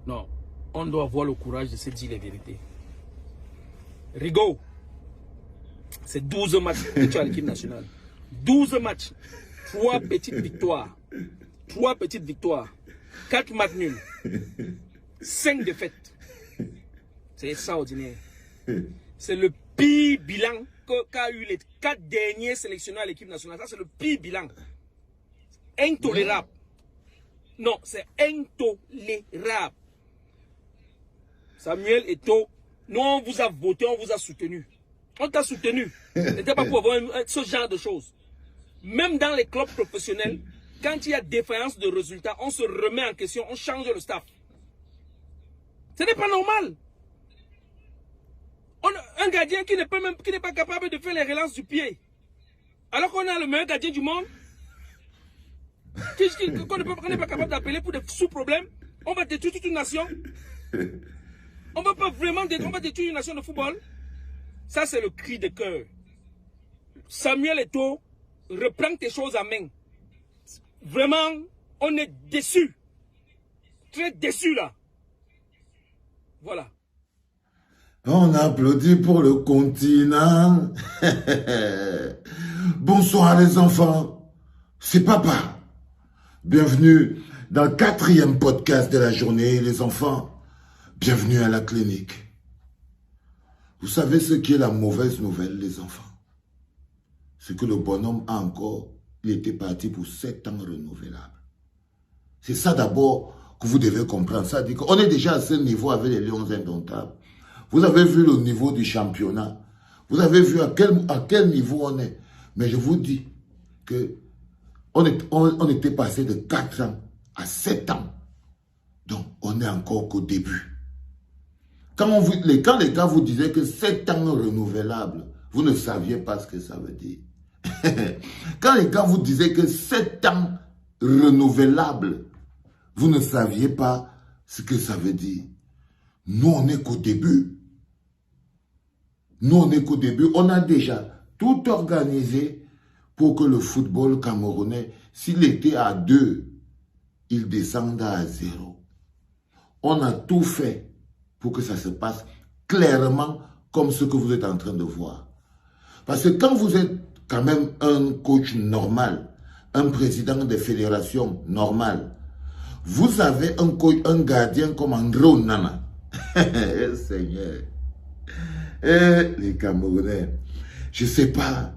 Non, on doit avoir le courage de se dire les vérités. Rigaud, c'est 12 matchs que tu as à l'équipe nationale. 12 matchs, 3 petites victoires. 3 petites victoires. 4 matchs nuls. 5 défaites. C'est extraordinaire. C'est le pire bilan qu'a eu les 4 derniers sélectionnés à l'équipe nationale. Ça, c'est le pire bilan. Intolérable. Non, c'est intolérable. Samuel Eto'o, nous, on vous a voté, on vous a soutenu. On t'a soutenu. Ce n'était pas pour avoir ce genre de choses. Même dans les clubs professionnels, quand il y a défaillance de résultats, on se remet en question, on change le staff. Ce n'est pas normal. Un gardien qui n'est pas capable de faire les relances du pied. Alors qu'on a le meilleur gardien du monde, qu'on n'est pas capable d'appeler pour des sous-problèmes, on va détruire toute une nation. On va pas vraiment détruire, on va détruire une nation de football. Ça, c'est le cri de cœur. Samuel Eto'o, reprends tes choses en main. Vraiment, on est déçus. Très déçus là. Voilà. On applaudit pour le continent. Bonsoir les enfants. C'est papa. Bienvenue dans le 4e podcast de la journée, les enfants. Bienvenue à la clinique. Vous savez ce qui est la mauvaise nouvelle, les enfants? C'est que le bonhomme a encore, il était parti pour 7 ans renouvelables. C'est ça d'abord que vous devez comprendre. Ça dit qu'on est déjà à ce niveau avec les Lions indomptables. Vous avez vu le niveau du championnat. Vous avez vu à quel niveau on est. Mais je vous dis que on était passé de 4 ans à 7 ans. Donc, on n'est encore qu'au début. Quand les gars vous disaient que 7 ans renouvelables, vous ne saviez pas ce que ça veut dire. Quand les gars vous disaient que 7 ans renouvelables, vous ne saviez pas ce que ça veut dire. Nous, on n'est qu'au début. Nous, on n'est qu'au début. On a déjà tout organisé pour que le football camerounais, s'il était à 2, il descende à 0. On a tout fait pour que ça se passe clairement comme ce que vous êtes en train de voir. Parce que quand vous êtes quand même un coach normal, un président de fédération normal, vous avez un gardien comme André Onana. Seigneur. Les Camerounais, je ne sais pas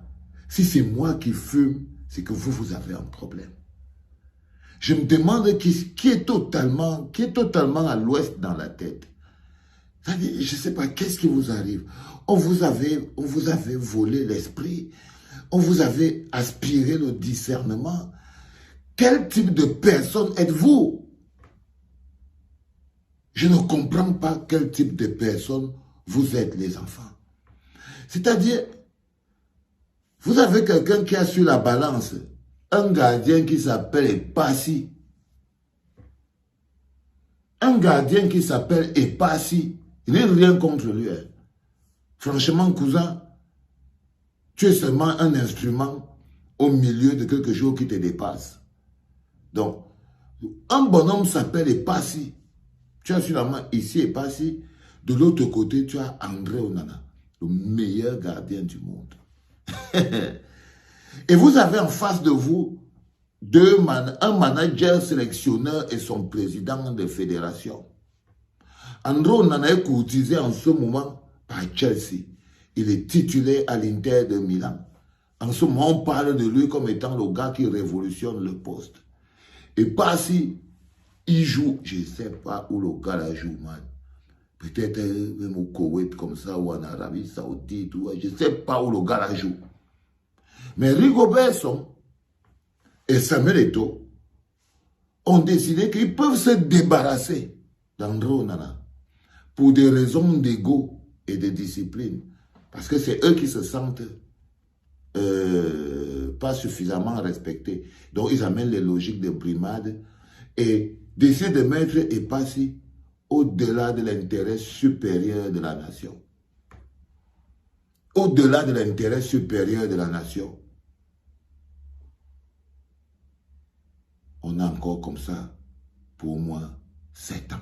si c'est moi qui fume, c'est que vous avez un problème. Je me demande qui est totalement à l'ouest dans la tête. C'est-à-dire, je ne sais pas, qu'est-ce qui vous arrive? On vous avait volé l'esprit. On vous avait aspiré le discernement. Quel type de personne êtes-vous? Je ne comprends pas quel type de personne vous êtes, les enfants. C'est-à-dire, vous avez quelqu'un qui a sur la balance un gardien qui s'appelle Epassi. Un gardien qui s'appelle Epassi. Il n'est rien contre lui. Hein. Franchement, cousin, tu es seulement un instrument au milieu de quelque chose qui te dépasse. Donc, un bonhomme s'appelle Epassi. Tu as sur la main ici Epassi. De l'autre côté, tu as André Onana, le meilleur gardien du monde. Et vous avez en face de vous un manager sélectionneur et son président de fédération. André Onana est courtisé en ce moment par Chelsea. Il est titulaire à l'Inter de Milan. En ce moment, on parle de lui comme étant le gars qui révolutionne le poste. Et pas si il joue, je ne sais pas où le gars la joue, man. Peut-être même au Koweït comme ça, ou en Arabie Saoudite, ou je ne sais pas où le gars la joue. Mais Rigobert Song et Samuel Eto'o ont décidé qu'ils peuvent se débarrasser d'André Onana pour des raisons d'ego et de discipline. Parce que c'est eux qui se sentent pas suffisamment respectés. Donc ils amènent les logiques de brimade et décident de mettre Epassi au-delà de l'intérêt supérieur de la nation. Au-delà de l'intérêt supérieur de la nation. On a encore comme ça, pour moi, 7 ans.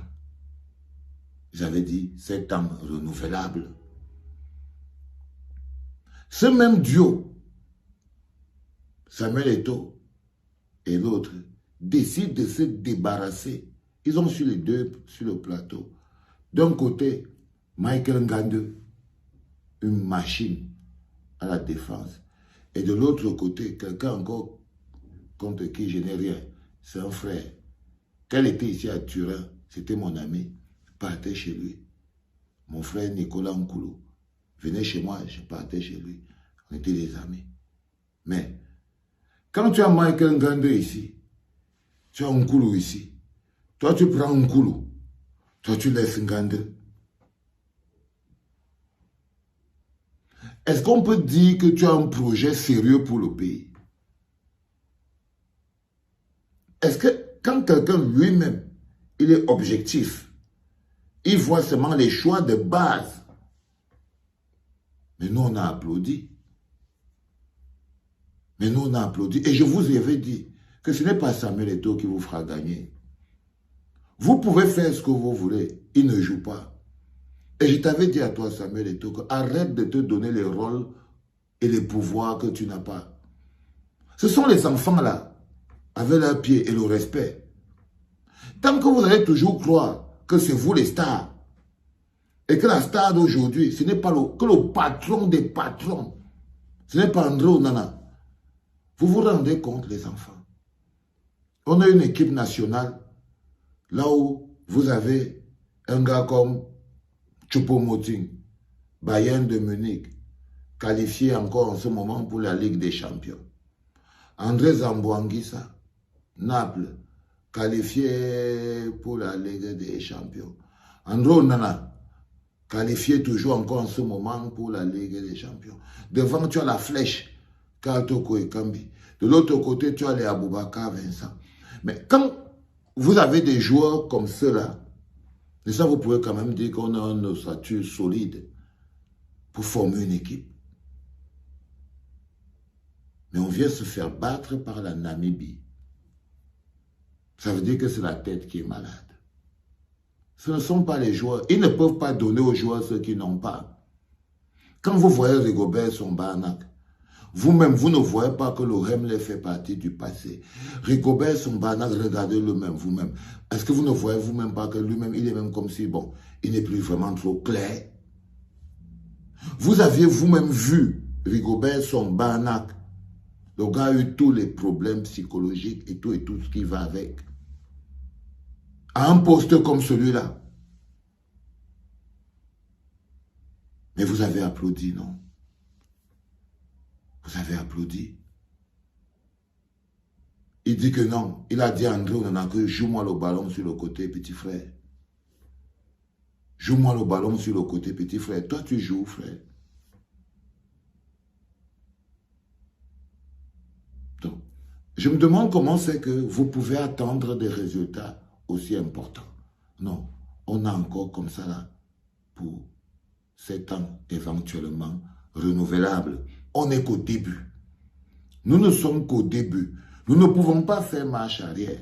J'avais dit 7 ans renouvelables. Ce même duo, Samuel Eto'o et l'autre, décident de se débarrasser. Ils ont su les deux sur le plateau. D'un côté, Michael Ngande, une machine à la défense. Et de l'autre côté, quelqu'un encore contre qui je n'ai rien. C'est un frère. Quand il était ici à Turin, c'était mon ami. Je partais chez lui. Mon frère Nicolas Nkoulou venait chez moi, je partais chez lui. On était des amis. Mais, quand tu as Michael Ngande ici, tu as Nkoulou ici. Toi, tu prends Nkoulou. Toi, tu laisses Ngande. Est-ce qu'on peut dire que tu as un projet sérieux pour le pays? Est-ce que quand quelqu'un lui-même, il est objectif, il voit seulement les choix de base? Mais nous, on a applaudi. Mais nous, on a applaudi. Et je vous avais dit que ce n'est pas Samuel Eto'o qui vous fera gagner. Vous pouvez faire ce que vous voulez. Il ne joue pas. Et je t'avais dit à toi, Samuel Eto'o, arrête de te donner les rôles et les pouvoirs que tu n'as pas. Ce sont les enfants là, avec leurs pieds et le respect. Tant que vous allez toujours croire que c'est vous les stars, et que la star d'aujourd'hui, ce n'est pas que le patron des patrons, ce n'est pas André Onana, vous vous rendez compte, les enfants? On a une équipe nationale, là où vous avez un gars comme Choupo-Moting, Bayern de Munich, qualifié encore en ce moment pour la Ligue des Champions. André Zamboanguissa, Naples, qualifié pour la Ligue des Champions. André Onana, qualifié toujours encore en ce moment pour la Ligue des Champions. Devant, tu as la flèche, Katoko et Kambi. De l'autre côté, tu as les Aboubakar Vincent. Mais quand vous avez des joueurs comme ceux-là, et ça, vous pouvez quand même dire qu'on a un ossature solide pour former une équipe. Mais on vient se faire battre par la Namibie. Ça veut dire que c'est la tête qui est malade. Ce ne sont pas les joueurs. Ils ne peuvent pas donner aux joueurs ce qu'ils n'ont pas. Quand vous voyez Rigobert Song-Barnak, vous-même, vous ne voyez pas que le Remle fait partie du passé. Rigobert Song-Barnak, regardez-le même, vous-même. Est-ce que vous ne voyez vous-même pas que lui-même, il est même comme si, bon, il n'est plus vraiment trop clair? Vous aviez vous-même vu Rigobert Song-Barnak. Le gars a eu tous les problèmes psychologiques et tout ce qui va avec. À un poste comme celui-là. Mais vous avez applaudi, non? Vous avez applaudi. Il dit que non. Il a dit à André Onana que joue-moi le ballon sur le côté, petit frère. Joue-moi le ballon sur le côté, petit frère. Toi, tu joues, frère. Donc, je me demande comment c'est que vous pouvez attendre des résultats aussi importants. Non, on a encore comme ça là pour 7 ans éventuellement renouvelables. On n'est qu'au début. Nous ne sommes qu'au début. Nous ne pouvons pas faire marche arrière.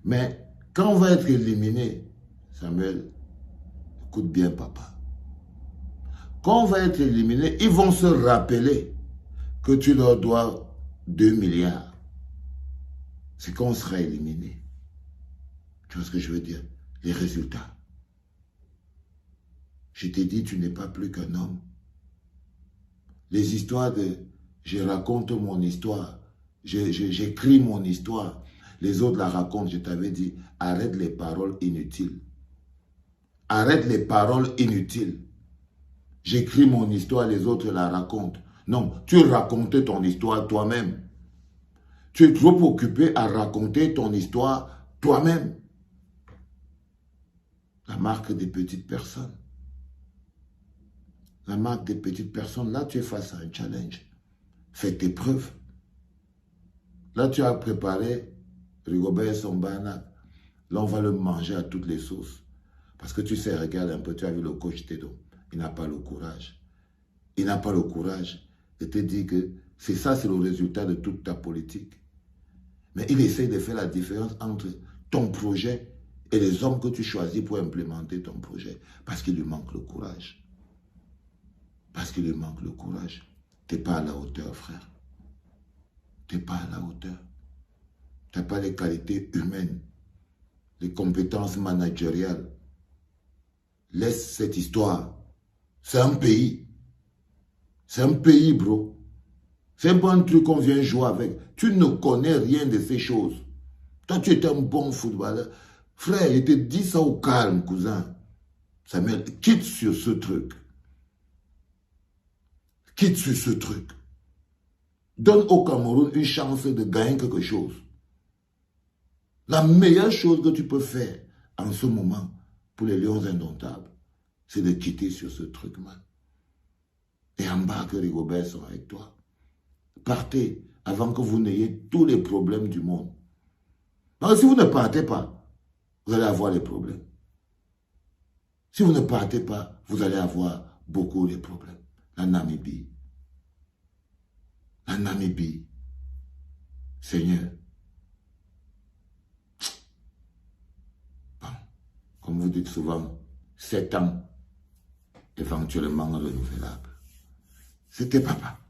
Mais quand on va être éliminé, Samuel, écoute bien papa. Quand on va être éliminé, ils vont se rappeler que tu leur dois 2 milliards. C'est quand on sera éliminé. Tu vois ce que je veux dire? Les résultats. Je t'ai dit, tu n'es pas plus qu'un homme. Les histoires de je raconte mon histoire, j'écris mon histoire, les autres la racontent, je t'avais dit, arrête les paroles inutiles. Arrête les paroles inutiles. J'écris mon histoire, les autres la racontent. Non, tu racontes ton histoire toi-même. Tu es trop occupé à raconter ton histoire toi-même. La marque des petites personnes. La marque des petites personnes, là tu es face à un challenge. Fais tes preuves. Là tu as préparé Rigobert Song-Barnak. Là on va le manger à toutes les sauces. Parce que tu sais, regarde un peu, tu as vu le coach Tedo. Il n'a pas le courage. Il n'a pas le courage de te dire que c'est ça, c'est le résultat de toute ta politique. Mais il essaie de faire la différence entre ton projet et les hommes que tu choisis pour implémenter ton projet. Parce qu'il lui manque le courage. Parce qu'il lui manque le courage. Tu n'es pas à la hauteur, frère. Tu n'es pas à la hauteur. Tu n'as pas les qualités humaines, les compétences managériales. Laisse cette histoire. C'est un pays. C'est un pays, bro. C'est pas un truc qu'on vient jouer avec. Tu ne connais rien de ces choses. Toi, tu es un bon footballeur. Frère, il te dit ça au calme, cousin. Samuel, quitte sur ce truc. Quitte sur ce truc. Donne au Cameroun une chance de gagner quelque chose. La meilleure chose que tu peux faire en ce moment pour les Lions indomptables, c'est de quitter sur ce truc, man. Et embarque Rigobert sont avec toi. Partez avant que vous n'ayez tous les problèmes du monde. Parce que si vous ne partez pas, vous allez avoir les problèmes. Si vous ne partez pas, vous allez avoir beaucoup de problèmes. La Namibie. La Namibie. Seigneur. Bon. Comme vous dites souvent, 7 ans, éventuellement renouvelable. C'était papa.